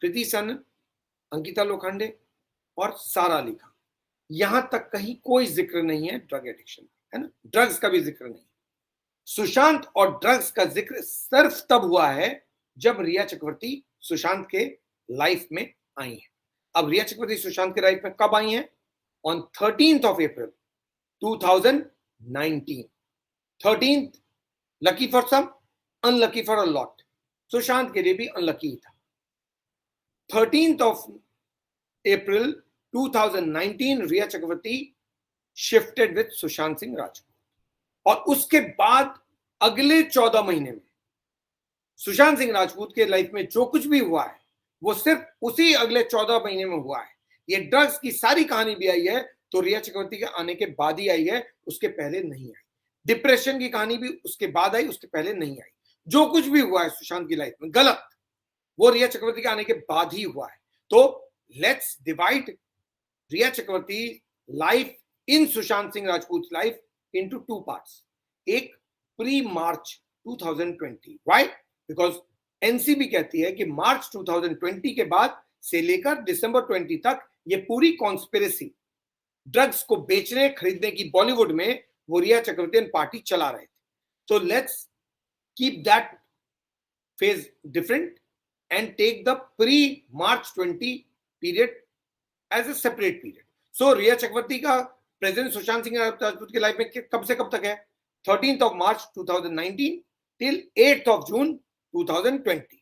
कृति सन, अंकिता लोखंडे और सारा अली खान। यहां तक कहीं कोई जिक्र नहीं है ड्रग एडिक्शन, है ना, ड्रग्स का भी जिक्र नहीं। सुशांत और ड्रग्स का जिक्र सिर्फ तब हुआ है जब रिया चक्रवर्ती सुशांत के लाइफ में आई है। अब रिया चक्रवर्ती सुशांत के लाइफ में कब आई है? On 13th of April 2019। 13th lucky for some, unlucky for a lot. Sushant के लिए भी अनलकी था। 13th of April 2019 Rhea Chakraborty shifted with Sushant Singh Rajput, और उसके बाद अगले 14 महीने में सुशांत सिंह राजपूत के लाइफ में जो कुछ भी हुआ है वो सिर्फ उसी अगले 14 महीने में हुआ है। ये ड्रग्स की सारी कहानी भी आई है तो रिया चक्रवर्ती के आने के बाद ही आई है, उसके पहले नहीं आई। डिप्रेशन की कहानी भी उसके बाद आई, उसके पहले नहीं आई। जो कुछ भी हुआ है सुशांत की लाइफ में गलत, वो रिया चक्रवर्ती के आने के बाद ही हुआ है। तो let's divide Rhea Chakraborty life in Sushant Singh Rajput life into two parts. एक pre March 2020। Why? Because NCB कहती है कि मार्च 2020 के बाद से लेकर दिसंबर 20 तक ये पूरी कॉन्स्पिरेसी ड्रग्स को बेचने खरीदने की बॉलीवुड में वो रिया चक्रवर्ती पार्टी चला रहे थे। तो let's keep that phase different and take the pre March 20 period as a separate period. So Rhea Chakraborty का प्रेजेंट सुशांत सिंह राजपूत की लाइफ में कब से कब तक है? 13th of March 2019 till 8th of June 2020,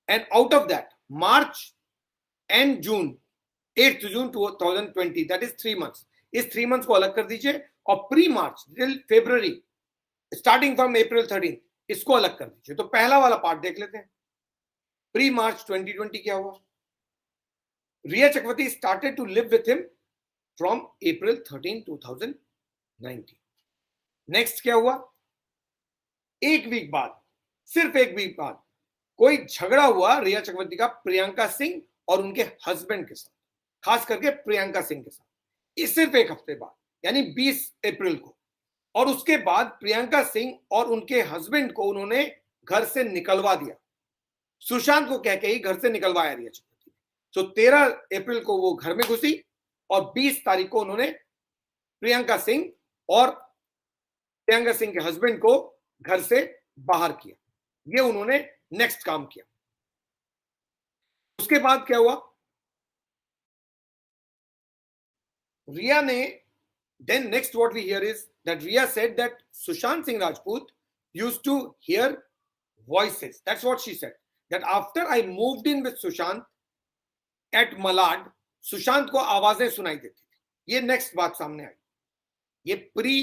and out of that March and June, 8th June 2020, that is 3 months। इस 3 months को अलग कर दीजिए और pre March till February, starting from April 13 इसको अलग कर दीजिए। तो पहला वाला पार्ट देख लेते हैं। प्री मार्च 2020 क्या हुआ? Rhea Chakraborty started to live with him from April 13, 2019। Next क्या हुआ? एक वीक बाद, सिर्फ एक वीक बाद कोई झगड़ा हुआ रिया चक्रवर्ती का प्रियंका सिंह और उनके हस्बैंड के साथ, खास करके प्रियंका सिंह के साथ। इस सिर्फ एक हफ्ते बाद यानी 20 अप्रैल को। और उसके बाद प्रियंका सिंह और उनके हस्बैंड को उन्होंने घर से निकलवा दिया, सुशांत को कह के ही घर से निकलवाया रिया चक्रवर्ती। तो 13 अप्रैल को वो घर में घुसी और 20 तारीख को उन्होंने प्रियंका सिंह और प्रियंका सिंह के हस्बैंड को घर से बाहर किया। ये उन्होंने नेक्स्ट काम किया। उसके बाद क्या हुआ? रिया ने then next what we hear is that Riya said that Sushant Singh Rajput used to hear voices. That's what she said, that after I moved in with Sushant at Malad, Sushant को आवाजें सुनाई देती थी। ये नेक्स्ट बात सामने आई। ये pre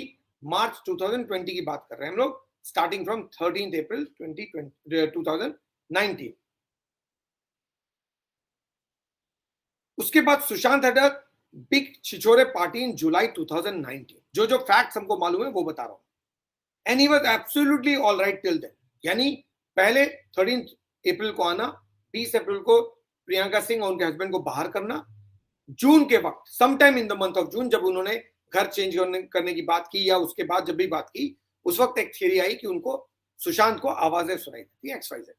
March 2020 की बात कर रहे हैं हम लोग, स्टार्टिंग फ्रॉम 13th April 2019। उसके बाद Sushant had a big Chhichhore party in July 2019। जो फैक्ट्स हमको मालूम है वो बता रहा हूं। And he was absolutely all right till then. यानी पहले 13th April को आना, 20 अप्रैल को प्रियंका सिंह और उनके हस्बैंड को बाहर करना, जून के वक्त sometime in the month of June जब उन्होंने घर चेंज करने की बात की या उसके बाद जब भी बात की, उस वक्त एक थियरी आई कि उनको सुशांत को आवाजें सुनाई देती XYZ।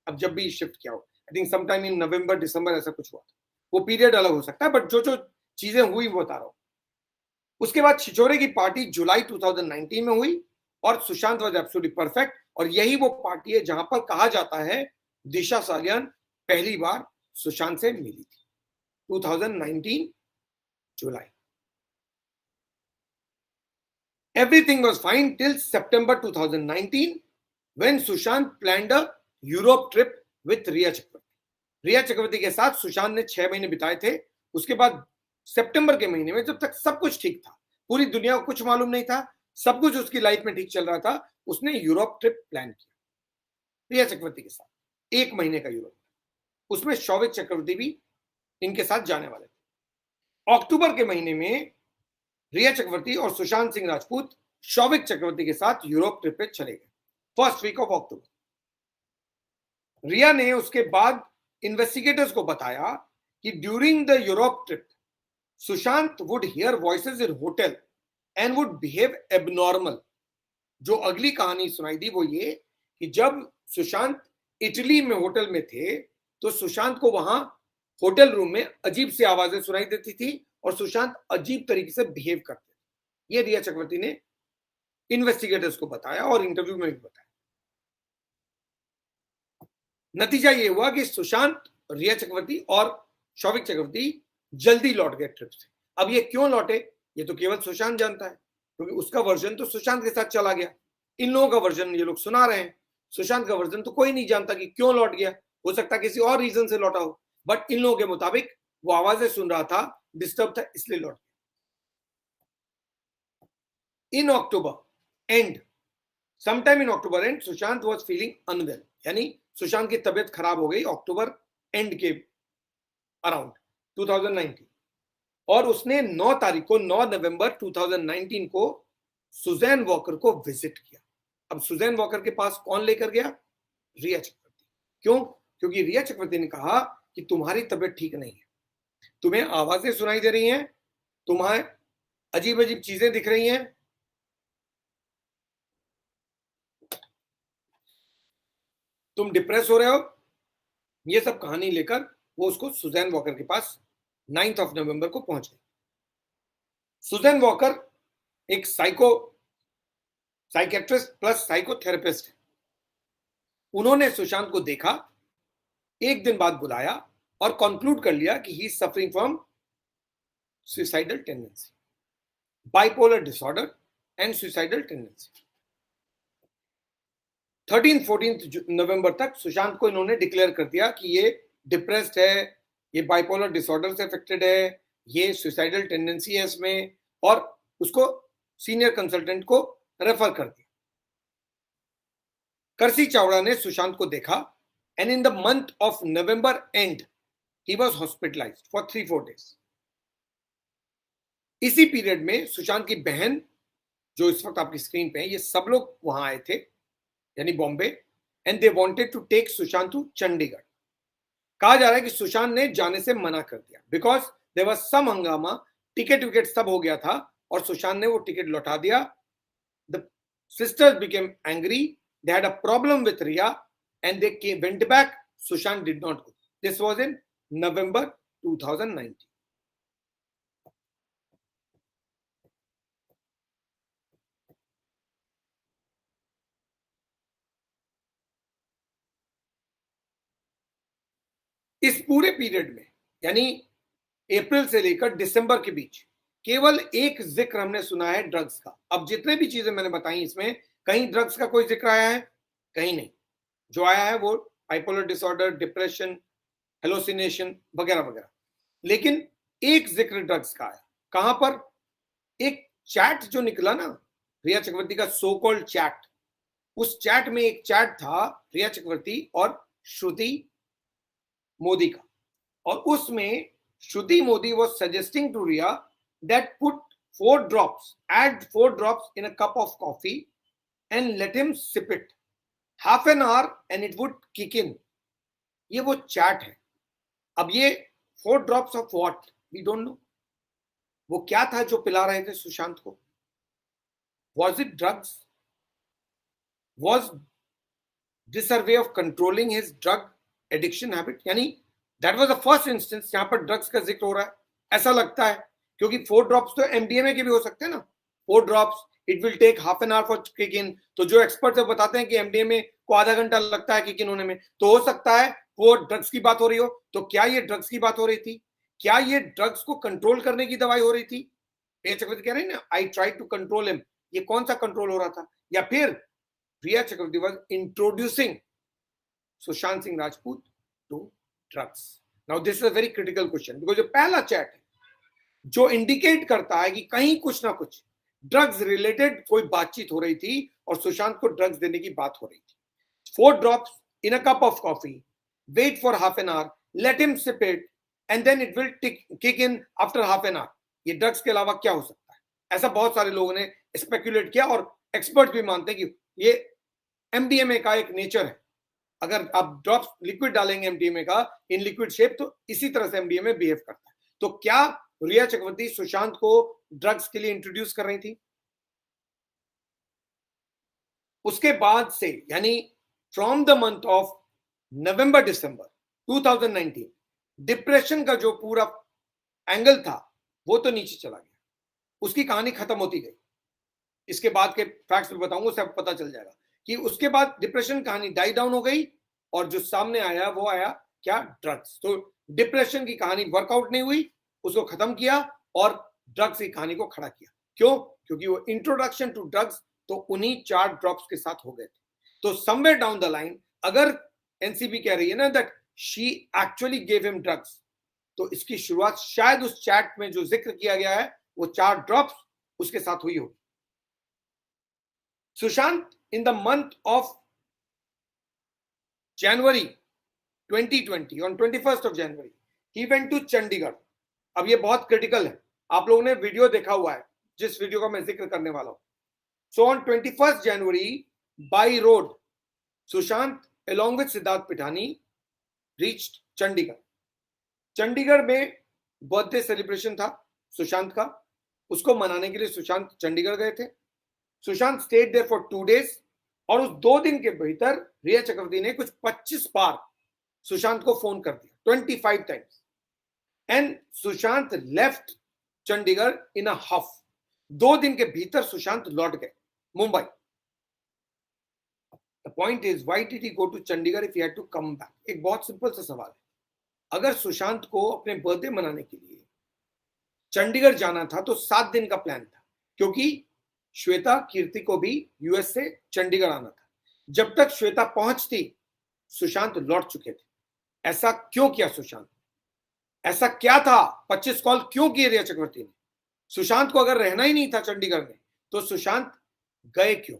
अब जब भी शिफ्ट किया हो, आई थिंक समटाइम इन नवंबर दिसंबर ऐसा कुछ हुआ था। वो पीरियड अलग हो सकता है, बट जो चीजें हुई वो बता रहा हूं। उसके बाद छिछोरे की पार्टी जुलाई 2019 में हुई और सुशांत वाज एब्सोल्युटली परफेक्ट। और यही वो पार्टी है जहां पर कहा जाता है दिशा सालियान पहली बार सुशांत से मिली थी, 2019 July। Everything was fine till September 2019 when Sushant planned a Europe trip with Riya Chakravarti। रिया चक्रवर्ती के साथ सुशांत ने 6 महीने बिताए थे। उसके बाद सितंबर के महीने में जब तक सब कुछ ठीक था, पूरी दुनिया को कुछ मालूम नहीं था, सब कुछ उसकी लाइफ में ठीक चल रहा था, उसने यूरोप ट्रिप प्लान किया रिया चक्रवर्ती के साथ। 1 महीने का यूरोप, उसमें शौविक चक्रवर्ती भी इनके साथ जाने वाले थे। अक्टूबर के महीने में रिया चक्रवर्ती और सुशांत सिंह राजपूत शौविक चक्रवर्ती के साथ यूरोप ट्रिप पे चले गए, फर्स्ट वीक ऑफ अक्टूबर। रिया ने उसके बाद इन्वेस्टिगेटर्स को बताया कि during the Europe trip Sushant would hear voices in hotel and would behave abnormal. जो अगली कहानी सुनाई दी वो ये कि जब सुशांत इटली में होटल में थे तो सुशांत को वहां होटल रूम में अजीब सी आवाजें सुनाई देती थी और सुशांत अजीब तरीके से बिहेव करते थे। ये रिया चक्रवर्ती ने इन्वेस्टिगेटर्स को बताया और इंटरव्यू में भी बताया। नतीजा ये हुआ कि सुशांत, रिया चक्रवर्ती और शौविक चक्रवर्ती जल्दी लौट गए ट्रिप से। अब ये क्यों लौटे ये तो केवल सुशांत जानता है, क्योंकि उसका वर्जन तो सुशांत के साथ चला गया। इन लोगों का वर्जन ये लोग सुना रहे हैं, सुशांत का वर्जन तो कोई नहीं जानता कि क्यों लौट गया। हो सकता है किसी और रीजन से लौटा हो, बट इन लोगों के मुताबिक वो आवाजें सुन रहा था, डिस्टर्ब था, इसलिए लौट गया। In October end, sometime in October end, Sushant was feeling unwell, यानी सुशांत की तबीयत खराब हो गई अक्टूबर एंड के अराउंड 2019, और उसने 9 तारीख को, 9 नवंबर 2019 को सुजैन वॉकर को विजिट किया। अब सुजैन वॉकर के पास कौन लेकर गया? रिया चक्रवर्ती। क्यों? क्योंकि रिया चक्रवर्ती ने कहा कि तुम्हारी तबीयत ठीक नहीं है, तुम्हें आवाजें सुनाई दे रही हैं, तुम्हें अजीब अजीब चीजें दिख रही हैं, तुम डिप्रेस हो रहे हो, ये सब कहानी लेकर वो उसको सुजैन वॉकर के पास 9 नवंबर को पहुंच गए। सुजैन वॉकर एक साइकेट्रिस्ट प्लस साइकोथेरेपिस्ट है। उन्होंने सुशांत को देखा, एक दिन बाद बुलाया और कंक्लूड कर लिया कि he is suffering from suicidal tendency, bipolar disorder and suicidal tendency. 13-14 नवंबर तक सुशांत को इन्होंने डिक्लेयर कर दिया कि ये डिप्रेस्ड है, ये बाइपोलर डिसऑर्डर से अफेक्टेड है, ये सुसाइडल टेंडेंसी है इसमें, और उसको सीनियर कंसल्टेंट को रेफर कर दिया। करसी चावड़ा ने सुशांत को देखा and in the month of November and he was hospitalised for 3-4 days. इसी पीरियड में सुशांत की बहन, जो इस वक्त आपकी स्क्रीन पे है, ये सब लोग वहां आए थे, यानी Bombay, and they wanted to take Sushant to Chandigarh. कहा जा रहा है कि सुशांत ने जाने से मना कर दिया बिकॉज देयर वाज सम हंगामा, टिकट विकेट सब हो गया था और सुशांत ने वो टिकट लौटा दिया। The sisters became angry, they had a problem with Riya and they went back. Sushant did not go. This was in November 2019. इस पूरे पीरियड में, यानी अप्रैल से लेकर दिसंबर के बीच, केवल एक जिक्र हमने सुना है ड्रग्स का। अब जितने भी चीजें मैंने बताई इसमें कहीं ड्रग्स का कोई जिक्र आया है? कहीं नहीं। जो आया है वो बाइपोलर डिसऑर्डर, डिप्रेशन, हेलोसिनेशन वगैरह वगैरह। लेकिन एक जिक्र ड्रग्स का आया। कहां पर? एक चैट जो निकला ना रिया चक्रवर्ती का, सो कॉल्ड चैट, उस चैट में एक चैट था रिया चक्रवर्ती और श्रुति मोदी का, और उसमें श्रुति Modi was suggesting to Riya that put 4 drops, add 4 drops in a cup of coffee and let him sip it half an hour and it would kick in. ये वो चैट है। अब ये 4 drops of what? We don't know. वो क्या था जो पिला रहे थे सुशांत को? Was it drugs? Was this a way of controlling his drug addiction habit? यानी that was the first instance जहां पर ड्रग्स का जिक्र हो रहा है, ऐसा लगता है, क्योंकि 4 ड्रॉप्स तो एमडीएमए के भी हो सकते हैं ना। 4 drops, it will take half an hour for kick in. तो जो एक्सपर्ट है बताते हैं कि एमडीएमए को आधा घंटा लगता है किक इन होने में, तो हो सकता है वो ड्रग्स की बात हो रही हो। तो क्या ये ड्रग्स की बात हो रही थी? क्या ये ड्रग्स को कंट्रोल करने की दवाई हो रही थी? रिया चक्रवर्ती कह रहे हैं ना, I try to control him. ये कौन सा कंट्रोल हो रहा था? या फिर Rhea Chakraborty was introducing Sushant Singh Rajput to drugs? Now this is a very critical question, because जो पहला चैट है जो इंडिकेट करता है कि कहीं कुछ ना कुछ ड्रग्स रिलेटेड कोई बातचीत हो रही थी और सुशांत को ड्रग्स देने की बात हो रही थी। 4 drops in a cup of coffee, wait for half an hour, let him sip it and then it will kick in after half an hour. ये ड्रग्स के अलावा क्या हो सकता है? ऐसा बहुत सारे लोगों ने स्पेकुलेट किया और एक्सपर्ट भी मानते हैं कि ये एमडीएमए का एक नेचर है। अगर आप ड्रॉप्स लिक्विड डालेंगे एमडीएमए का इन लिक्विड शेप, तो इसी तरह से एमडीएमए बिहेव करता है। तो क्या रिया चक्रवर्ती सुशांत को ड्रग्स के लिए इंट्रोड्यूस कर रही थी? उसके बाद से, यानी from the month of November December, 2019 depression का जो पूरा एंगल था वो तो नीचे चला गया, उसकी कहानी खत्म होती गई। इसके बाद के फैक्ट्स में बताऊंगा, उससे पता चल जाएगा कि उसके बाद डिप्रेशन कहानी डाई डाउन हो गई और जो सामने आया वो आया क्या, ड्रग्स। तो डिप्रेशन की कहानी वर्कआउट नहीं हुई, उसको खत्म किया और ड्रग्स की कहानी को खड़ा किया। क्यों? क्योंकि वो इंट्रोडक्शन टू ड्रग्स तो उन्हीं 4 ड्रॉप्स के साथ हो गए थे। तो समवेयर डाउन द लाइन अगर एनसीबी कह रही है ना that she actually gave him drugs, तो इसकी शुरुआत शायद उस चैट में जो जिक्र किया गया है वो 4 ड्रॉप्स उसके साथ हुई होगी। Sushant in the month of January 2020, on 21st of January, he went to Chandigarh. अब ये बहुत क्रिटिकल है, आप लोगों ने वीडियो देखा हुआ है जिस वीडियो का मैं जिक्र करने वाला हूं। So on 21st January, by road, Sushant along with Siddharth Pithani reached Chandigarh. Chandigarh में बर्थडे सेलिब्रेशन था सुशांत का, उसको मनाने के लिए सुशांत चंडीगढ़ गए थे। Sushant stayed there for 2 days और उस 2 दिन के भीतर रिया चक्रवर्ती ने कुछ 25 बार सुशांत को फोन कर दिया, 25 times, and Sushant left Chandigarh in a huff. 2 दिन के भीतर सुशांत लौट गए Mumbai. The point is why did he go to Chandigarh if he had to come back? एक बहुत सिंपल सा सवाल है। अगर सुशांत को अपने बर्थडे मनाने के लिए चंडीगढ़ जाना था तो 7 दिन का प्लान था, क्योंकि श्वेता कीर्ति को भी यूएस से चंडीगढ़ आना था। जब तक श्वेता पहुंचती सुशांत लौट चुके थे। ऐसा क्यों किया सुशांत? ऐसा क्या था? 25 कॉल क्यों किए रिया चक्रवर्ती ने? सुशांत को अगर रहना ही नहीं था चंडीगढ़ में तो सुशांत गए क्यों?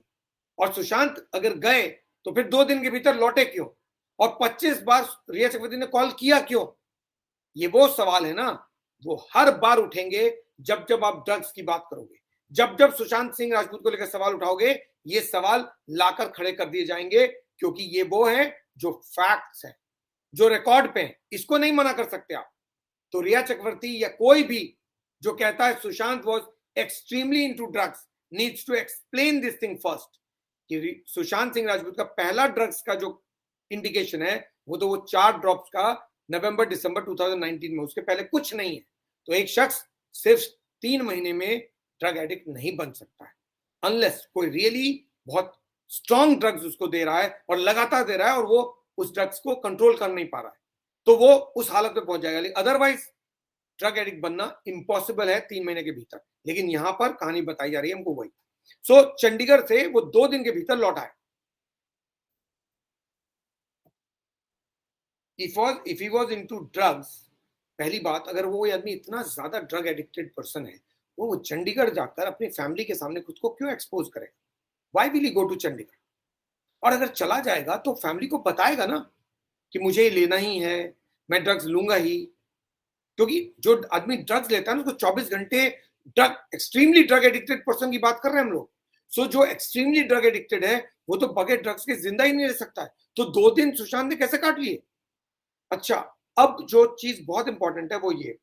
और सुशांत अगर गए तो फिर 2 दिन के भीतर लौटे क्यों? और 25 बार रिया चक्रवर्ती ने कॉल किया क्यों? ये वो सवाल है ना, वो हर बार उठेंगे जब जब आप ड्रग्स की बात करोगे, जब जब सुशांत सिंह राजपूत को लेकर सवाल उठाओगे, ये सवाल लाकर खड़े कर दिए जाएंगे, क्योंकि ये वो है जो फैक्ट्स है, जो रिकॉर्ड पे है, इसको नहीं मना कर सकते आप। तो रिया चक्रवर्ती या कोई भी जो कहता है Sushant was extremely into drugs needs to explain this thing first, कि सुशांत सिंह राजपूत का पहला ड्रग्स का जो इंडिकेशन है वो तो वो 4 ड्रॉप्स का नवंबर दिसंबर 2019 में, उसके पहले कुछ नहीं है। तो एक शख्स सिर्फ 3 महीने में ड्रग एडिक्ट नहीं बन सकता है अनलेस कोई रियली बहुत स्ट्रॉन्ग ड्रग्स उसको दे रहा है और लगातार दे रहा है और वो उस ड्रग्स को कंट्रोल कर नहीं पा रहा है, तो वो उस हालत में पहुंच जाएगा। लेकिन अदरवाइज ड्रग एडिक्ट बनना इम्पॉसिबल है 3 महीने के भीतर। लेकिन यहां पर कहानी बताई जा रही है हमको वही। सो चंडीगढ़ से वो 2 दिन के भीतर लौटा है। if he was into drugs, पहली बात, अगर वो आदमी इतना ज्यादा ड्रग एडिक्टेड पर्सन है, वो चंडीगढ़ जाकर अपनी फैमिली के सामने खुद को क्यों एक्सपोज करेगा? Why will he go to Chandigarh? और अगर चला जाएगा तो फैमिली को बताएगा ना कि मुझे ये लेना ही है, मैं ड्रग्स लूंगा ही। क्योंकि जो आदमी ड्रग्स लेता है ना उसको 24 घंटे drug, extremely drug addicted person की बात कर रहे हैं हम लोग। सो जो एक्सट्रीमली ड्रग एडिक्टेड है वो तो बगैर ड्रग्स के जिंदा ही नहीं रह सकता है। तो 2 दिन सुशांत ने कैसे काट लिए? अच्छा, अब जो चीज बहुत इंपॉर्टेंट है वो ये,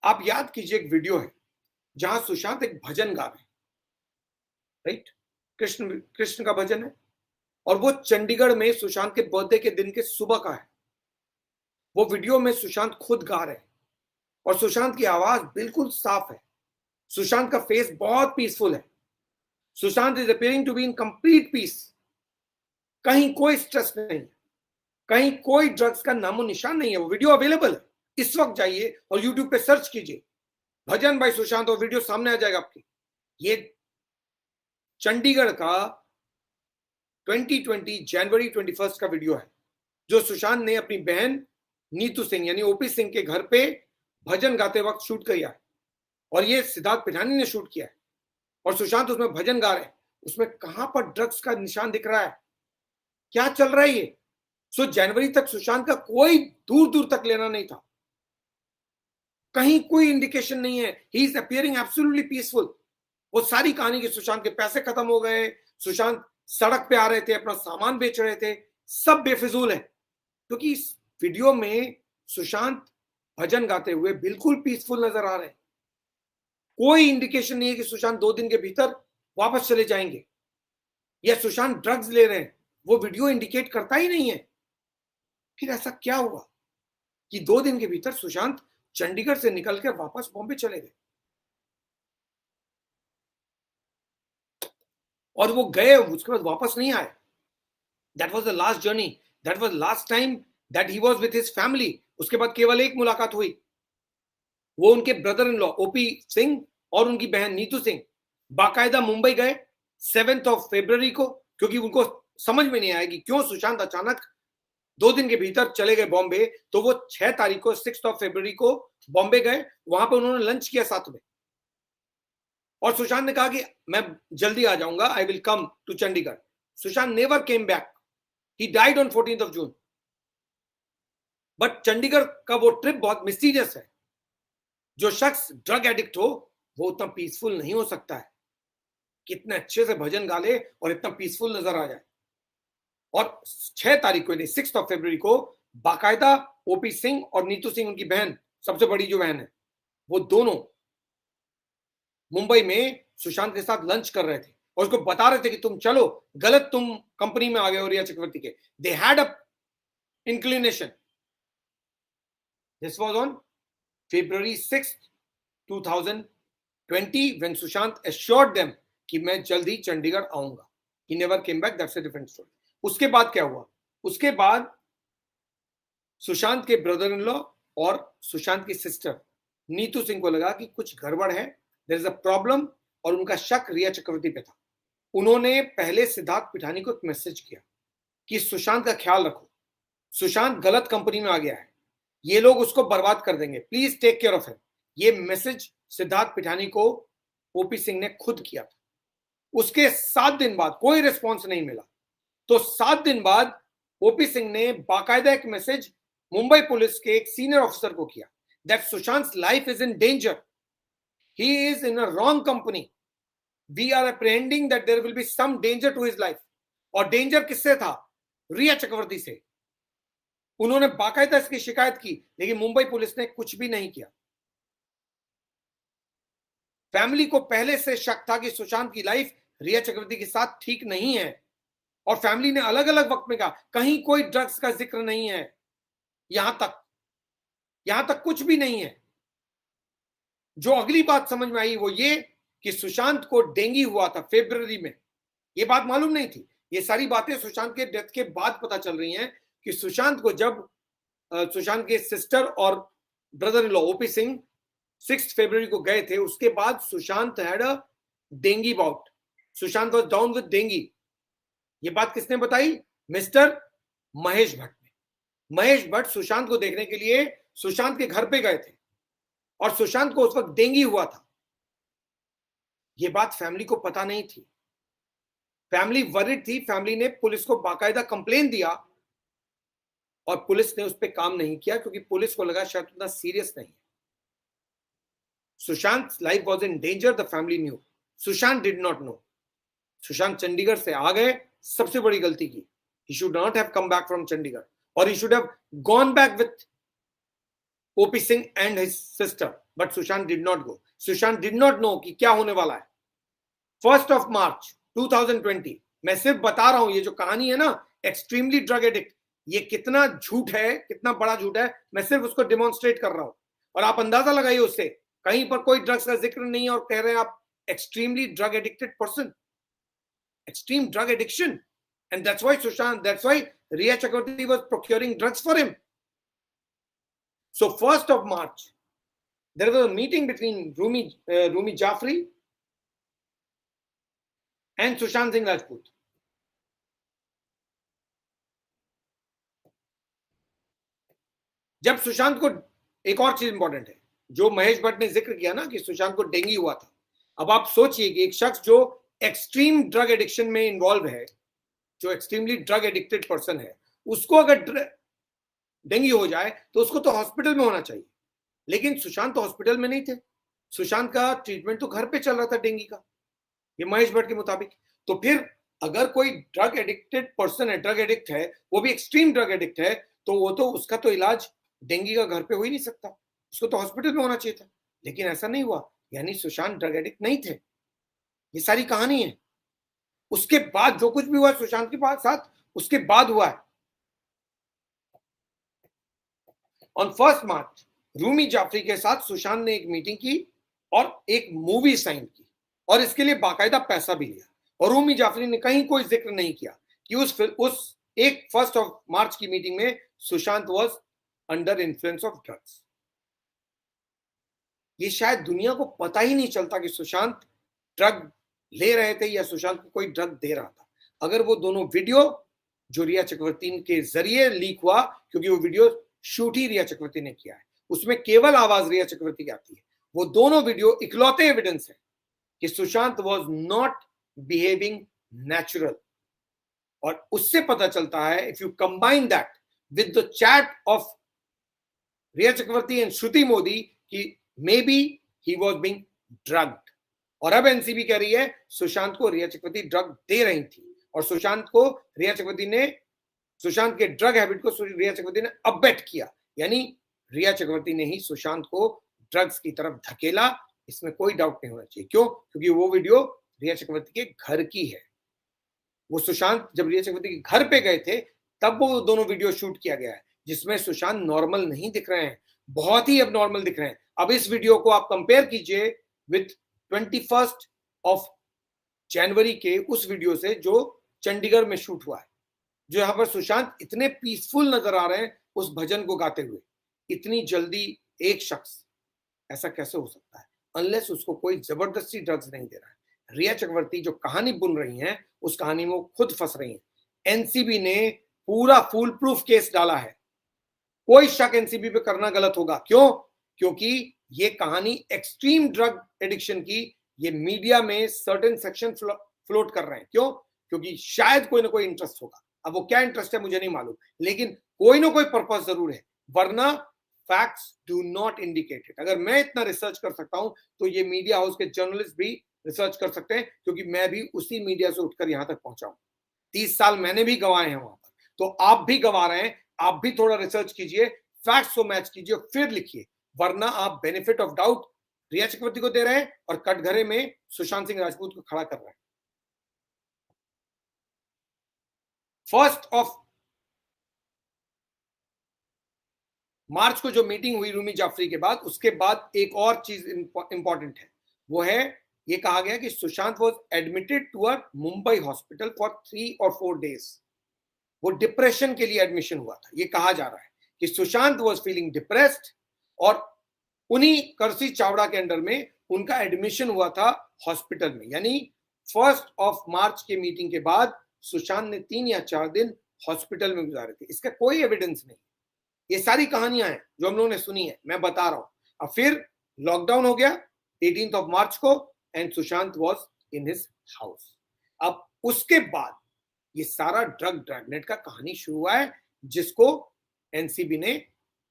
आप याद कीजिए एक वीडियो है जहां सुशांत एक भजन गा रहे हैं, राइट? कृष्ण का भजन है और वो चंडीगढ़ में सुशांत के बर्थडे के दिन के सुबह का है। वो वीडियो में सुशांत खुद गा रहे हैं और सुशांत की आवाज बिल्कुल साफ है, सुशांत का फेस बहुत पीसफुल है, Sushant is appearing to be in complete peace, कहीं कोई स्ट्रेस नहीं है, कहीं कोई ड्रग्स का नामो निशान नहीं है। वो वीडियो अवेलेबल है, इस वक्त जाइए और यूट्यूब पे सर्च कीजिए भजन भाई सुशांत और वीडियो सामने आ जाएगा आपकी। ये चंडीगढ़ का 2020 जनवरी 21 का वीडियो है जो सुशांत ने अपनी बहन नीतू सिंह यानी ओपी सिंह के घर पे भजन गाते वक्त शूट किया है और ये सिद्धार्थ पिठानी ने शूट किया है और सुशांत उसमें भजन गा रहे हैं। उसमें कहां पर ड्रग्स का निशान दिख रहा है? क्या चल रहा है ये? सो जनवरी तक सुशांत का कोई दूर दूर तक लेना नहीं था, कहीं कोई इंडिकेशन नहीं है। He is appearing absolutely peaceful. वो सारी कहानी के सुशांत के पैसे खत्म हो गए, सुशांत सड़क पे आ रहे थे, अपना सामान बेच रहे थे, सब बेफिजूल है। क्योंकि इस वीडियो में सुशांत भजन गाते हुए बिल्कुल पीसफुल नजर आ रहे हैं। कोई इंडिकेशन नहीं है कि सुशांत 2 दिन के भीतर वापस चले जाएंगे या सुशांत ड्रग्स ले रहे हैं। वो वीडियो इंडिकेट करता ही नहीं है। फिर ऐसा क्या हुआ कि 2 दिन के भीतर सुशांत चंडीगढ़ से निकलकर वापस बॉम्बे चले गए? और वो गए, उसके बाद वापस नहीं आए। That was the last journey, that was last time that he was with his family. उसके बाद केवल एक मुलाकात हुई, वो उनके brother in law OP Singh और उनकी बहन नीतू सिंह बाकायदा मुंबई गए 7 फरवरी को, क्योंकि उनको समझ में नहीं आया कि क्यों सुशांत अचानक 2 दिन के भीतर चले गए बॉम्बे। तो वो 6 तारीख को 6 फरवरी को बॉम्बे गए, वहां पे उन्होंने लंच किया साथ में, और सुशांत ने कहा कि मैं जल्दी आ जाऊंगा, I will come to Chandigarh. Sushant never came back, he died on 14 June. But Chandigarh का वो ट्रिप बहुत मिस्टीरियस है। जो शख्स ड्रग एडिक्ट हो वो उतना पीसफुल नहीं हो सकता है, कितने अच्छे से भजन गा ले और इतना पीसफुल नजर आ जाए। और 6 तारीख को 6 फरवरी को बाकायदा ओपी सिंह और नीतू सिंह उनकी बहन, सबसे बड़ी जो बहन है, वो दोनों मुंबई में सुशांत के साथ लंच कर रहे थे और उसको बता रहे थे कि तुम चलो, गलत तुम कंपनी में आ गए हो रिया चक्रवर्ती के। They had a inclination. This was on February 6th, 2020 when Sushant assured them कि मैं जल्द ही चंडीगढ़ आऊंगा। He never came back, that's a different story. उसके बाद क्या हुआ? उसके बाद सुशांत के ब्रदर इन लॉ और सुशांत की सिस्टर नीतू सिंह को लगा कि कुछ गड़बड़ है, देयर इज अ प्रॉब्लम, और उनका शक रिया चक्रवर्ती पे था। उन्होंने पहले सिद्धार्थ पिठानी को एक मैसेज किया कि सुशांत का ख्याल रखो, सुशांत गलत कंपनी में आ गया है, ये लोग उसको बर्बाद कर देंगे, please take care of him. ये मैसेज सिद्धार्थ पिठानी को ओपी सिंह ने खुद किया था। उसके 7 दिन बाद कोई रिस्पॉन्स नहीं मिला, तो 7 दिन बाद ओपी सिंह ने बाकायदा एक मैसेज मुंबई पुलिस के एक सीनियर ऑफिसर को किया that Sushant life is in danger, he is in a wrong company, we are apprehending that there will be some danger to his life. और डेंजर किससे था? रिया चक्रवर्ती से। उन्होंने बाकायदा इसकी शिकायत की, लेकिन मुंबई पुलिस ने कुछ भी नहीं किया। फैमिली को पहले से शक था कि सुशांत की लाइफ रिया चक्रवर्ती के साथ ठीक नहीं है, और फैमिली ने अलग अलग वक्त में कहा कहीं कोई ड्रग्स का जिक्र नहीं है, यहां तक कुछ भी नहीं है। जो अगली बात समझ में आई वो ये कि सुशांत को डेंगू हुआ था फरवरी में। ये बात मालूम नहीं थी। ये सारी बातें सुशांत के डेथ के बाद पता चल रही हैं कि सुशांत को जब सुशांत के सिस्टर और brother in law OP Singh 6 फरवरी को गए थे, उसके बाद Sushant had a dengue bout, Sushant was down with dengue. ये बात किसने बताई? मिस्टर महेश भट्ट ने। महेश भट्ट सुशांत को देखने के लिए सुशांत के घर पे गए थे और सुशांत को उस वक्त डेंगू हुआ था। ये बात फैमिली को पता नहीं थी, फैमिली वरिड थी। फैमिली ने पुलिस को बाकायदा कंप्लेन दिया और पुलिस ने उस पर काम नहीं किया, क्योंकि पुलिस को लगा शायद उतना सीरियस नहीं है। Sushant life was in danger, the family knew, Sushant did not know. Sushant Chandigarh से आ गए, सबसे बड़ी गलती की। He should not have come back from Chandigarh, और he should have gone back with OP Singh and his sister, but Sushant did not go. Sushant did not know कि क्या होने वाला है। 1 मार्च 2020, मैं सिर्फ बता रहा हूं, ये जो कहानी है ना एक्सट्रीमली ड्रग एडिक्ट, ये कितना झूठ है, कितना बड़ा झूठ है, मैं सिर्फ उसको डिमॉन्स्ट्रेट कर रहा हूं। और आप अंदाजा लगाइए उससे, कहीं पर कोई ड्रग्स का जिक्र नहीं है और कह रहे हैं आप extremely drug addicted person, extreme drug addiction, and that's why Riya Chakraborty was procuring drugs for him. So 1st of March there was a meeting between Rumi Jaffrey and Sushant Singh Rajput. जब सुशांत को, एक और चीज important है जो महेश भट्ट ने जिक्र किया ना कि सुशांत को डेंगू हुआ था। अब आप सोचिए कि एक शख्स जो एक्सट्रीम ड्रग एडिक्शन में इन्वॉल्व है, जो एक्सट्रीमली ड्रग एडिक्टेड पर्सन है, उसको अगर डेंगू हो जाए तो उसको तो हॉस्पिटल में होना चाहिए, लेकिन सुशांत तो हॉस्पिटल में नहीं थे। सुशांत का ट्रीटमेंट तो घर पे चल रहा था डेंगू का, ये महेश भट्ट के मुताबिक। तो फिर अगर कोई ड्रग एडिक्टेड पर्सन है, ड्रग एडिक्ट है, वो भी एक्सट्रीम ड्रग एडिक्ट है, तो वो तो उसका तो इलाज डेंगू का घर पे हो ही नहीं सकता, उसको तो हॉस्पिटल में होना चाहिए था। लेकिन ऐसा नहीं हुआ, यानी सुशांत ड्रग एडिक्ट नहीं थे। ये सारी कहानी है। उसके बाद जो कुछ भी हुआ सुशांत के साथ, उसके बाद हुआ है। ऑन 1 मार्च रूमी जाफरी के साथ सुशांत ने एक मीटिंग की और एक मूवी साइन की और इसके लिए बाकायदा पैसा भी लिया। और रूमी जाफरी ने कहीं कोई जिक्र नहीं किया कि उस एक 1 मार्च की मीटिंग में Sushant was under influence of drugs. ये शायद दुनिया को पता ही नहीं चलता कि सुशांत ड्रग ले रहे थे या सुशांत को कोई ड्रग दे रहा था। अगर वो दोनों वीडियो जो रिया चक्रवर्ती के जरिए लीक हुआ, क्योंकि वो वीडियो शूट ही रिया चक्रवर्ती ने किया है, उसमें केवल आवाज रिया चक्रवर्ती की आती है, वो दोनों वीडियो इकलौते एविडेंस है कि Sushant was not behaving natural. और उससे पता चलता है, if you combine that with the chat of Rhea Chakraborty and Shruti Modi, कि may be he was being drugged. और अब एनसीबी कह रही है सुशांत को रिया चक्रवर्ती ड्रग दे रही थी और सुशांत के ड्रग हैबिट को रिया चक्रवर्ती ने अबेट किया, यानी रिया चक्रवर्ती ने ही सुशांत को ड्रग्स की तरफ धकेला। इसमें कोई डाउट नहीं होना चाहिए। क्यों? क्योंकि वो वीडियो रिया चक्रवर्ती के घर की है। वो सुशांत जब रिया चक्रवर्ती के घर पे गए थे तब वो दोनों वीडियो शूट किया गया है, जिसमें सुशांत नॉर्मल नहीं दिख रहे हैं, बहुत ही अब नॉर्मल दिख रहे हैं। अब इस वीडियो को आप कंपेयर कीजिए विद 21 जनवरी के उस वीडियो से जो चंडीगढ़ में शूट हुआ है, जो यहां पर सुशांत इतने पीसफुल नजर आ रहे हैं उस भजन को गाते हुए। इतनी जल्दी एक शख्स ऐसा कैसे हो सकता है, अनलेस उसको कोई जबरदस्ती ड्रग्स नहीं दे रहा है। रिया चक्रवर्ती जो कहानी बुन रही हैं उस कहानी में वो खुद फंस रही हैं। एनसीबी ने पूरा फुल प्रूफ केस डाला है, कोई शक एनसीबी पे करना गलत होगा। क्यों? क्योंकि ये कहानी एक्सट्रीम ड्रग एडिक्शन की, ये मीडिया में सर्टेन सेक्शन फ्लोट कर रहे हैं। क्यों? क्योंकि शायद कोई ना कोई इंटरेस्ट होगा। अब वो क्या इंटरेस्ट है मुझे नहीं मालूम, लेकिन कोई ना कोई पर्पस जरूर है, वरना facts do not indicate it. अगर मैं इतना रिसर्च कर सकता हूं तो ये मीडिया हाउस के जर्नलिस्ट भी रिसर्च कर सकते हैं, क्योंकि मैं भी उसी मीडिया से उठकर यहां तक पहुंचा हूं। 30 साल मैंने भी गंवाए हैं वहां पर, तो आप भी गंवा रहे हैं। आप भी थोड़ा रिसर्च कीजिए, फैक्ट्स को मैच कीजिए और फिर लिखिए, वरना आप बेनिफिट ऑफ डाउट रिया चक्रवर्ती को दे रहे हैं और कटघरे में सुशांत सिंह राजपूत को खड़ा कर रहे हैं। 1 मार्च को जो मीटिंग हुई रूमी जाफरी के बाद, उसके बाद एक और चीज इंपॉर्टेंट है, वो है ये कहा गया कि Sushant was admitted to a Mumbai hospital for 3 और 4 डेज। वो डिप्रेशन के लिए एडमिशन हुआ था। ये कहा जा रहा है कि सुशांत वाज फीलिंग डिप्रेस्ड और उन्हीं करसी चावड़ा के अंडर में उनका एडमिशन हुआ था हॉस्पिटल में। यानी 1 मार्च के मीटिंग के बाद सुशांत ने 3 या 4 दिन हॉस्पिटल में गुजारे थे। इसका कोई एविडेंस नहीं। ये सारी कहानियां हैं जो हम लोगों ने सुनी है, मैं बता रहा हूं। अब फिर लॉकडाउन हो गया 18 मार्च को and Sushant was in his house. अब उसके बाद ये सारा ड्रगनेट का कहानी शुरू हुआ है, जिसको एनसीबी ने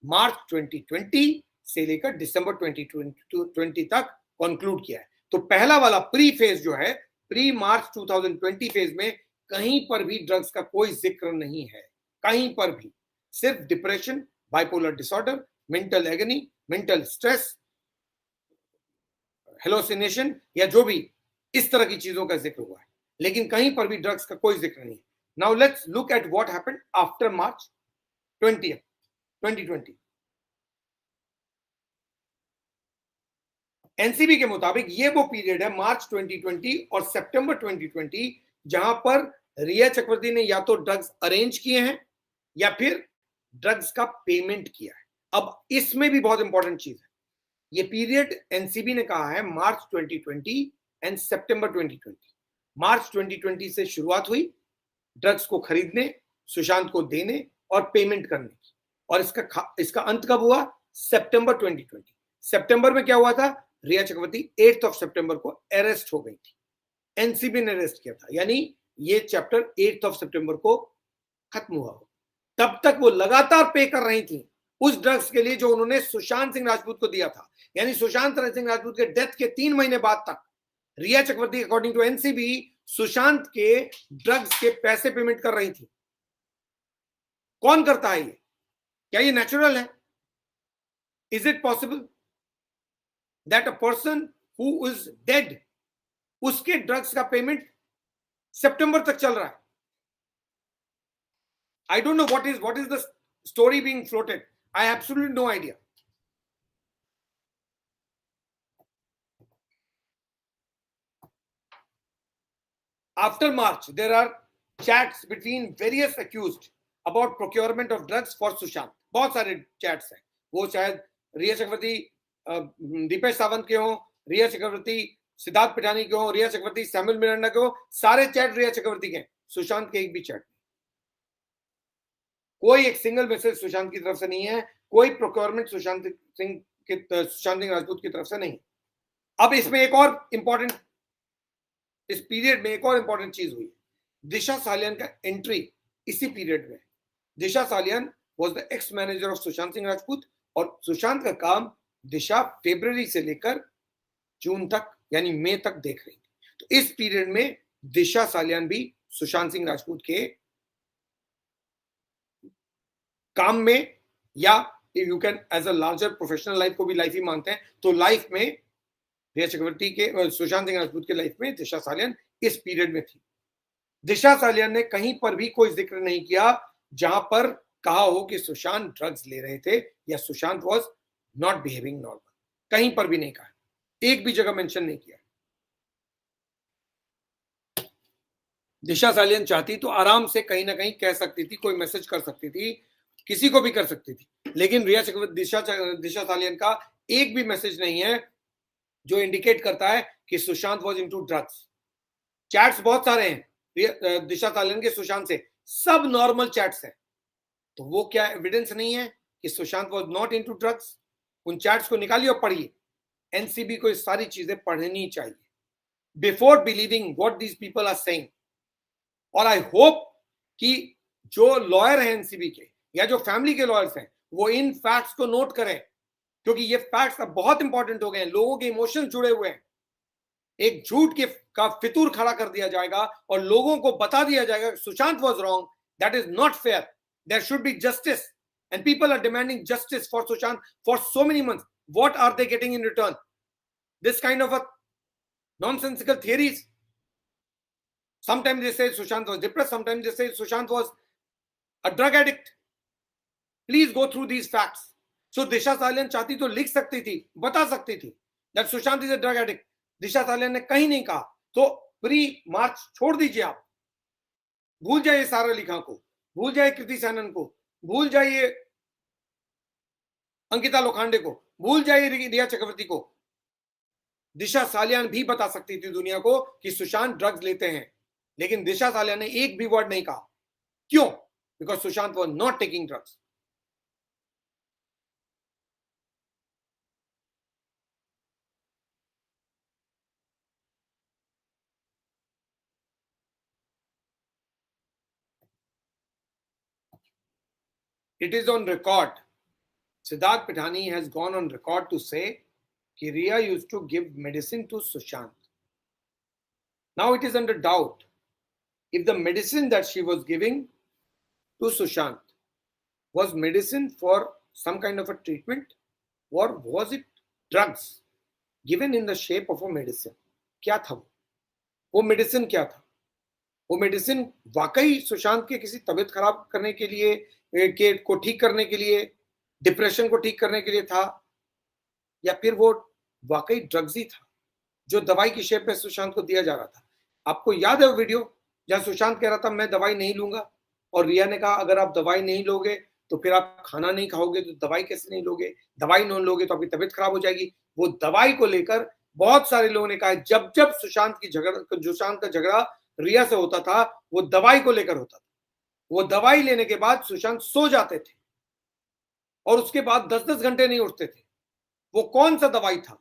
मार्च 2020 से लेकर दिसंबर 2020 तक कंक्लूड किया है। तो पहला वाला प्री फेज जो है, प्री मार्च 2020 फेज में कहीं पर भी ड्रग्स का कोई जिक्र नहीं है, कहीं पर भी। सिर्फ depression, bipolar disorder, mental agony, mental stress, hallucination या जो भी इस तरह की चीजों का जिक्र हुआ है, लेकिन कहीं पर भी ड्रग्स का कोई जिक्र नहीं है। Now let's look at what happened after March 2020। NCB के मुताबिक ये वो पीरियड है, मार्च 2020 और सितंबर 2020, जहां पर रिया चक्रवर्ती ने या तो ड्रग्स अरेंज किए हैं या फिर ड्रग्स का पेमेंट किया है। अब इसमें भी बहुत इंपॉर्टेंट चीज है, ये पीरियड एनसीबी ने कहा है मार्च 2020 एंड सितंबर 2020। मार्च 2020 से शुरुआत हुई ड्रग्स को खरीदने, सुशांत को देने और पेमेंट करने की, और इसका अंत कब हुआ? सितंबर 2020। सितंबर में क्या हुआ था? रिया चक्रवर्ती 8 सितंबर को अरेस्ट हो गई थी, एनसीबी ने अरेस्ट किया था, यानी ये चैप्टर 8 सितंबर को खत्म हुआ। तब तक वो लगातार पे कर रही थी उस ड्रग्स के लिए जो उन्होंने सुशांत सिंह राजपूत को दिया था। यानी सुशांत सिंह राजपूत के डेथ के 3 महीने बाद तक रिया चक्रवर्ती अकॉर्डिंग टू एनसीबी सुशांत के ड्रग्स के पैसे पेमेंट कर रही थी। कौन करता है ये? क्या ये नेचुरल है? Is it possible that a person who is dead, उसके ड्रग्स का पेमेंट सितंबर तक चल रहा है? I don't know what is the story being floated. I have absolutely no idea. After March, there are chats between various accused about procurement of drugs for Sushant. बहुत सारे chats हैं, वो शायद रिया चक्रवर्ती, दीपेश सावंत के हों, रिया चक्रवर्ती सिद्धार्थ पिठानी के हों, रिया चक्रवर्ती सैमुअल मिरांडा के हों, सारे चैट रिया चक्रवर्ती के हैं, सुशांत के एक भी चैट। कोई एक सिंगल मैसेज सुशांत की तरफ से नहीं है, कोई प्रोक्योरमेंट सुशांत सिंह राजपूत की तरफ से नहीं। अब इसमें एक और इंपॉर्टेंट, इस पीरियड में एक और इंपॉर्टेंट चीज हुई। दिशा सालियान का एंट्री इसी पीरियड में। Disha Salian was the ex manager of Sushant Singh Rajput, और सुशांत का काम दिशा फरवरी से लेकर जून तक यानी मई तक देख रही थी। तो इस पीरियड में दिशा सालियान भी सुशांत सिंह राजपूत के काम में, या you can as a larger professional life को भी लाइफ ही मानते हैं, तो लाइफ में रिया चक्रवर्ती के, सुशांत सिंह राजपूत के लाइफ में दिशा सालियान इस पीरियड में थी। दिशा सालियान ने कहीं पर भी कोई जिक्र नहीं किया जहां पर कहा हो कि सुशांत ड्रग्स ले रहे थे या Sushant was not behaving normal, कहीं पर भी नहीं कहा, एक भी जगह मेंशन नहीं किया। दिशा सालियान चाहती तो आराम से कहीं ना कहीं कह सकती थी, कोई मैसेज कर सकती थी, किसी को भी कर सकती थी, लेकिन रिया चक्रवर्ती, दिशा सालियान का एक भी मैसेज नहीं है जो इंडिकेट करता है कि Sushant was into drugs. Chats बहुत सारे हैं दिशा सालियान के सुशांत से, सब नॉर्मल चैट्स हैं, तो वो क्या एविडेंस नहीं है कि Sushant was not into drugs? उन चैट्स को निकालिए और पढ़िए। एनसीबी को ये सारी चीजें पढ़नी चाहिए before believing what these people are saying. और आई होप कि जो लॉयर हैं एनसीबी के या जो फैमिली के लॉयर्स हैं वो इन फैक्ट्स को नोट करें, क्योंकि ये फैक्ट्स अब बहुत इंपॉर्टेंट हो गए हैं, लोगों के इमोशंस जुड़े हुए हैं। एक झूठ के का फितूर खड़ा कर दिया जाएगा और लोगों को बता दिया जाएगा Sushant was wrong, that is not fair, there should be justice, and people are demanding justice for Sushant for so many months. What are they getting in return? This kind of a nonsensical theories. Sometimes they say Sushant was depressed, sometimes they say Sushant was a drug addict. Please go through these facts. So Disha Salian चाहती तो लिख सकती थी, बता सकती थी that Sushant is a drug addict. दिशा सालियान ने कहीं नहीं कहा, तो प्री मार्च छोड़ दीजिए, आप भूल जाइए सारा अली खान को, भूल जाइए कृति सैनन को, भूल जाइए अंकिता लोखंडे को, भूल जाइए रिया चक्रवर्ती को। दिशा सालियान भी बता सकती थी दुनिया को कि सुशांत ड्रग्स लेते हैं, लेकिन दिशा सालियान ने एक भी वर्ड नहीं कहा। क्यों? Because Sushant was not taking drugs. It is on record. Siddharth Pithani has gone on record to say कि Riya used to give medicine to Sushant. Now it is under doubt if the medicine that she was giving to Sushant was medicine for some kind of a treatment, or was it drugs given in the shape of a medicine? क्या था वो medicine क्या था? वो medicine वाकई सुशांत के किसी तबीयत खराब करने के लिए, के को ठीक करने के लिए, डिप्रेशन को ठीक करने के लिए था, या फिर वो वाकई ड्रग्स ही था जो दवाई की शेप में सुशांत को दिया जा रहा था? आपको याद है वो वीडियो जहां सुशांत कह रहा था मैं दवाई नहीं लूंगा, और रिया ने कहा अगर आप दवाई नहीं लोगे तो फिर आप खाना नहीं खाओगे, तो दवाई कैसे नहीं लोगे, दवाई नहीं लोगे तो आपकी तबीयत खराब हो जाएगी। वो दवाई को लेकर बहुत सारे लोगों ने कहा जब जब सुशांत का झगड़ा रिया से होता था वो दवाई को लेकर होता था। वो दवाई लेने के बाद सुशांत सो जाते थे और उसके बाद 10-10 घंटे नहीं उठते थे। वो कौन सा दवाई था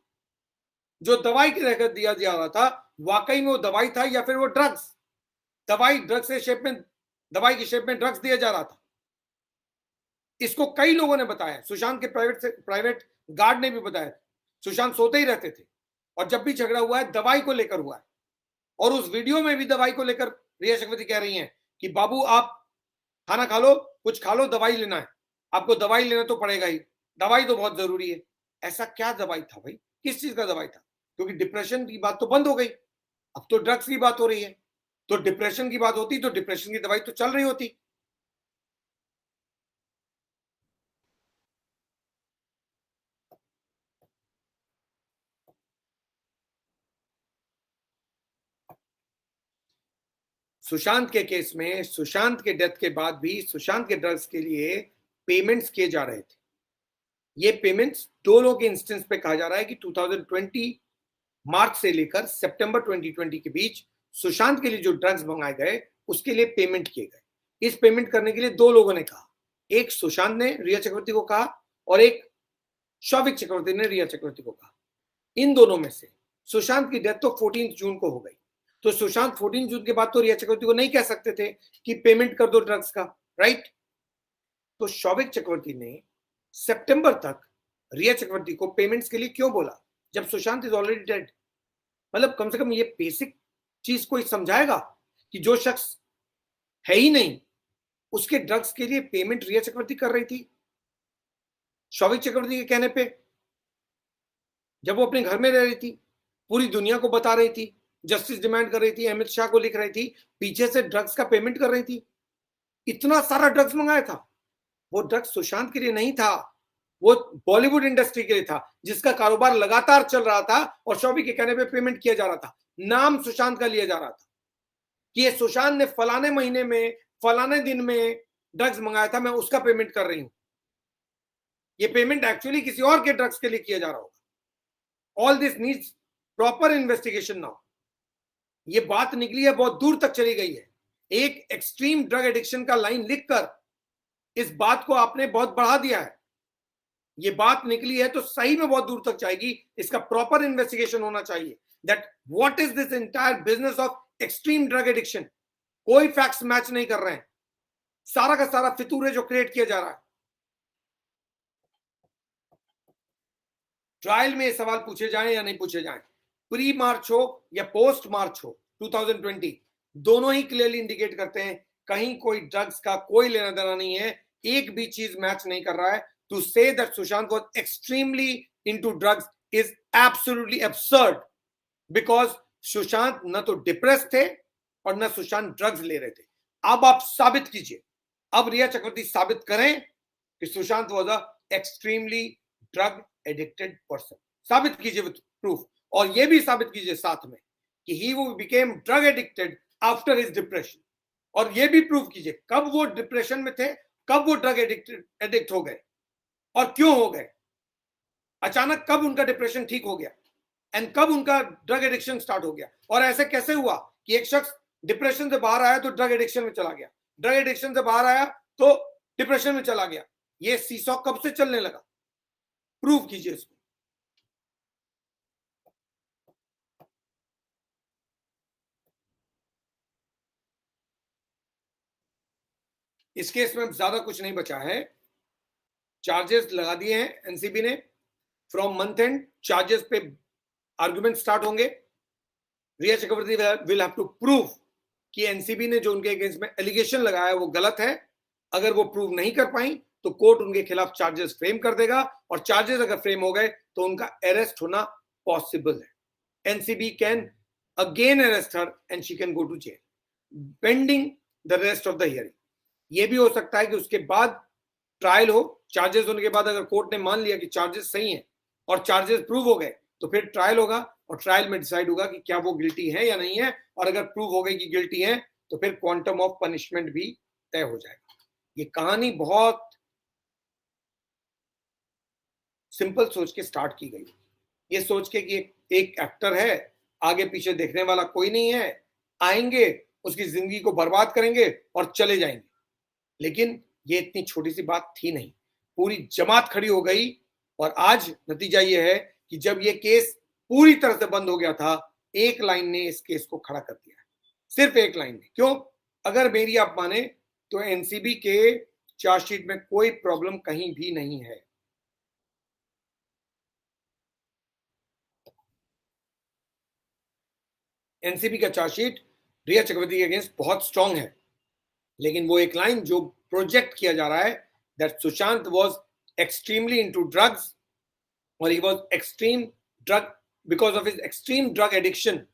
जो दवाई की तरह दिया जा रहा था? वाकई में वो दवाई था या फिर वो ड्रग्स? दवाई ड्रग्स के शेप में, दवाई की शेप में ड्रग्स दिया जा रहा था। इसको कई लोगों ने बताया, सुशांत के प्राइवेट गार्ड ने भी बताया। सुशांत सोते ही रहते थे और जब भी झगड़ा हुआ है दवाई को लेकर हुआ है। और उस वीडियो में भी दवाई को लेकर रिया चक्रवर्ती कह रही हैं कि बाबू आप खाना खा लो, कुछ खा लो, दवाई लेना है, आपको दवाई लेना तो पड़ेगा ही, दवाई तो बहुत जरूरी है। ऐसा क्या दवाई था भाई? किस चीज का दवाई था? क्योंकि डिप्रेशन की बात तो बंद हो गई, अब तो ड्रग्स की बात हो रही है। तो डिप्रेशन की बात होती तो डिप्रेशन की दवाई तो चल रही होती। सुशांत के केस में सुशांत के डेथ के बाद भी सुशांत के ड्रग्स के लिए पेमेंट्स किए जा रहे थे। ये पेमेंट्स दो लोगों के इंस्टेंस पे कहा जा रहा है कि 2020 मार्च से लेकर सितंबर 2020 के बीच सुशांत के लिए जो ड्रग्स मंगाए गए उसके लिए पेमेंट किए गए। इस पेमेंट करने के लिए दो लोगों ने कहा, एक सुशांत ने रिया चक्रवर्ती को कहा और एक शौविक चक्रवर्ती ने रिया चक्रवर्ती को कहा। इन दोनों में से सुशांत की डेथ तो 14 जून को हो गई, तो सुशांत 14 जून के बाद तो रिया चक्रवर्ती को नहीं कह सकते थे कि पेमेंट कर दो ड्रग्स का, राइट? तो शौविक चक्रवर्ती ने सितंबर तक रिया चक्रवर्ती को पेमेंट्स के लिए क्यों बोला जब सुशांत इज ऑलरेडी डेड? मतलब कम से कम ये बेसिक चीज कोई समझाएगा कि जो शख्स है ही नहीं उसके ड्रग्स के लिए पेमेंट रिया चक्रवर्ती कर रही थी शौविक चक्रवर्ती के कहने पे, जब वो अपने घर में रह रही थी, पूरी दुनिया को बता रही थी, जस्टिस डिमांड कर रही थी, अमित शाह को लिख रही थी, पीछे से ड्रग्स का पेमेंट कर रही थी। इतना सारा ड्रग्स मंगाया था। वो ड्रग्स सुशांत के लिए नहीं था, वो बॉलीवुड इंडस्ट्री के लिए था जिसका कारोबार लगातार चल रहा था और शौविक के कहने पे पेमेंट किया जा रहा था। नाम सुशांत का लिया जा रहा था कि ये सुशांत ने फलाने महीने में फलाने दिन में ड्रग्स मंगाया था, मैं उसका पेमेंट कर रही हूं। ये पेमेंट एक्चुअली किसी और के ड्रग्स के लिए किया जा रहा होगा। All this needs proper investigation now. ये बात निकली है, बहुत दूर तक चली गई है। एक एक्सट्रीम ड्रग एडिक्शन का लाइन लिखकर इस बात को आपने बहुत बढ़ा दिया है। ये बात निकली है तो सही में बहुत दूर तक जाएगी। इसका प्रॉपर इन्वेस्टिगेशन होना चाहिए that what is this entire business of extreme drug addiction. कोई फैक्ट्स मैच नहीं कर रहे हैं, सारा का सारा फितूर है जो क्रिएट किया जा रहा है। ट्रायल में ये सवाल पूछे जाएं या नहीं पूछे जाएं, प्री मार्च हो या पोस्ट मार्च हो 2020, दोनों ही क्लियरली इंडिकेट करते हैं कहीं कोई ड्रग्स का कोई लेना देना नहीं है। एक भी चीज मैच नहीं कर रहा है। To say that Sushant was extremely into drugs is absolutely absurd, because Sushant न तो डिप्रेस थे और न सुशांत ड्रग्स ले रहे थे। अब आप साबित कीजिए, अब रिया चक्रवर्ती साबित करें कि Sushant was a extremely drug addicted person. साबित कीजिए विद प्रूफ, और ये भी साबित कीजिए साथ में कि ही वो became drug addicted after his depression. और ये भी प्रूफ कीजिए कब वो डिप्रेशन में थे, कब वो ड्रग एडिक्ट हो गए और क्यों हो गए, अचानक कब उनका डिप्रेशन ठीक हो गया एंड कब उनका ड्रग एडिक्शन स्टार्ट हो गया। और ऐसे कैसे हुआ कि एक शख्स डिप्रेशन से बाहर आया तो ड्रग एडिक्शन में चला गया, ड्रग एडिक्शन से बाहर आया तो डिप्रेशन में चला गया। ये सीसॉ कब से चलने लगा? प्रूव कीजिए इसको। इस केस में ज्यादा कुछ नहीं बचा है। चार्जेस लगा दिए हैं एनसीबी ने। फ्रॉम मंथ एंड चार्जेस पे आर्गुमेंट स्टार्ट होंगे। रिया चक्रवर्ती विल हैव टू प्रूव कि एनसीबी ने जो उनके अगेंस्ट में एलिगेशन लगाया है वो गलत है। अगर वो प्रूव नहीं कर पाई तो कोर्ट उनके खिलाफ चार्जेस फ्रेम कर देगा, और चार्जेस अगर फ्रेम हो गए तो उनका अरेस्ट होना पॉसिबल है। NCB can again arrest her and she can go to jail pending the rest of the hearing. ये भी हो सकता है कि उसके बाद ट्रायल हो, चार्जेस होने के बाद अगर कोर्ट ने मान लिया कि चार्जेस सही हैं और चार्जेस प्रूव हो गए तो फिर ट्रायल होगा, और ट्रायल में डिसाइड होगा कि क्या वो गिल्टी है या नहीं है। और अगर प्रूव हो गई कि गिल्टी है तो फिर क्वांटम ऑफ पनिशमेंट भी तय हो जाएगा। ये कहानी बहुत सिंपल सोच के स्टार्ट की गई, ये सोच के कि एक एक्टर है, आगे पीछे देखने वाला कोई नहीं है, आएंगे उसकी जिंदगी को बर्बाद करेंगे और चले जाएंगे। लेकिन ये इतनी छोटी सी बात थी नहीं, पूरी जमात खड़ी हो गई। और आज नतीजा ये है कि जब ये केस पूरी तरह से बंद हो गया था, एक लाइन ने इस केस को खड़ा कर दिया, सिर्फ एक लाइन ने। क्यों? अगर मेरी आप माने तो एनसीबी के चार्जशीट में कोई प्रॉब्लम कहीं भी नहीं है। एनसीबी का चार्जशीट रिया चक्रवर्ती के अगेंस्ट बहुत स्ट्रांग है, लेकिन वो एक लाइन जो प्रोजेक्ट किया जा रहा है that Sushant was extremely into drugs और he was extreme drug because of his extreme drug addiction,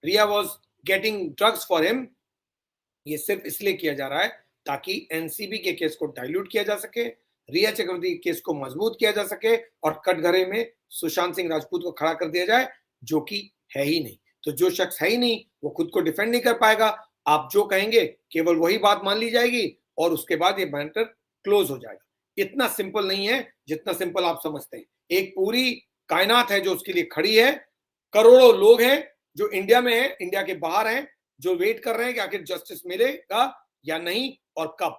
Rhea was getting drugs for him. ये सिर्फ इसलिए किया जा रहा है ताकि एनसीबी के केस को डाइल्यूट किया जा सके, रिया चक्रवर्ती के केस को मजबूत किया जा सके और कटघरे में सुशांत सिंह राजपूत को खड़ा कर दिया जाए, जो कि है ही नहीं। तो जो शख्स है ही नहीं वो खुद को डिफेंड नहीं कर पाएगा, आप जो कहेंगे केवल वही बात मान ली जाएगी और उसके बाद ये मैटर क्लोज हो जाएगा। इतना सिंपल नहीं है जितना सिंपल आप समझते हैं। एक पूरी कायनात है जो उसके लिए खड़ी है, करोड़ों लोग हैं जो इंडिया में हैं, इंडिया के बाहर हैं, जो वेट कर रहे हैं कि आखिर जस्टिस मिलेगा या नहीं और कब।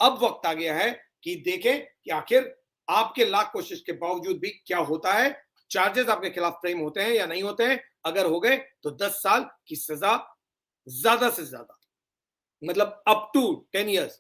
अब वक्त आ गया है कि देखें कि आखिर आपके लाख कोशिश के बावजूद भी क्या होता है, चार्जेस आपके खिलाफ फ्रेम होते हैं या नहीं होते हैं। अगर हो गए तो 10 साल की सजा ज्यादा से ज्यादा, मतलब अप टू 10 years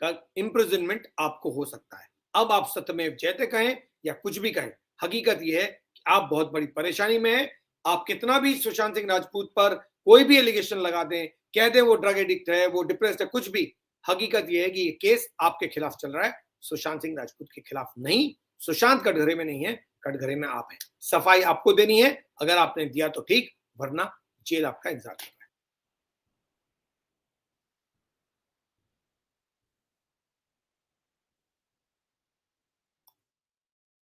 का इम्प्रिजनमेंट आपको हो सकता है। अब आप सत्यमेव जयते कहें या कुछ भी कहें, हकीकत यह है कि आप बहुत बड़ी परेशानी में हैं। आप कितना भी सुशांत सिंह राजपूत पर कोई भी एलिगेशन लगा दें, कह दें वो ड्रग एडिक्ट है, वो डिप्रेस्ड है, कुछ भी, हकीकत यह है कि ये केस आपके खिलाफ चल रहा है, सुशांत सिंह राजपूत के खिलाफ नहीं। सुशांत कटघरे में नहीं है, कटघरे में आप हैं। सफाई आपको देनी है, अगर आपने दिया तो ठीक, वरना जेल आपका इंतजार